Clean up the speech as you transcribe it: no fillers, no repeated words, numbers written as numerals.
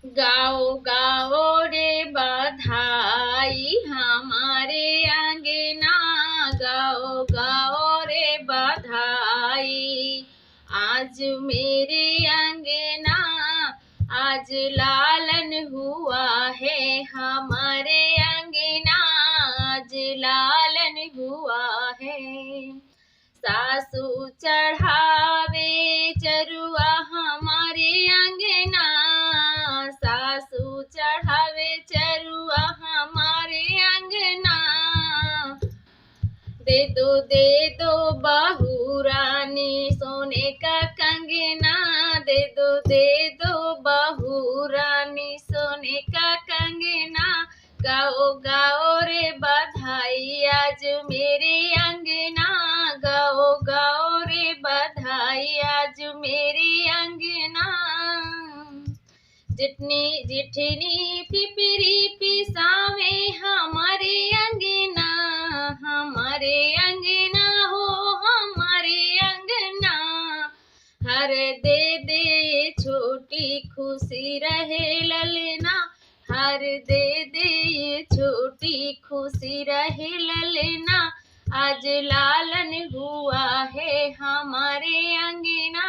गाओ गाओ रे बधाई हमारे अंगना, गाओ गाओ रे बधाई। आज मेरे अंगना आज लालन हुआ है, हमारे अंगना आज लालन हुआ है। सासू चढ़ावे चरुआ हमारे अंगना, सासू चढ़ावे चरुआ हमारे अंगना। दे दो बहू रानी सोने का कंगना, दे दो बहू रानी सोने का कंगना। गाओ गाओ रे बधाई आज मेरे अंगना, गाओ गाओ रे बधाई आज मेरे अंगना। जिठनी पिपरी पिसावे हमारे अंगना, हमारे अंगना हो हमारे अंगना। हर दे छोटी खुशी रहे ललना, हर दे छोटी खुशी रहे ललना। आज लालन हुआ है हमारे अंगना।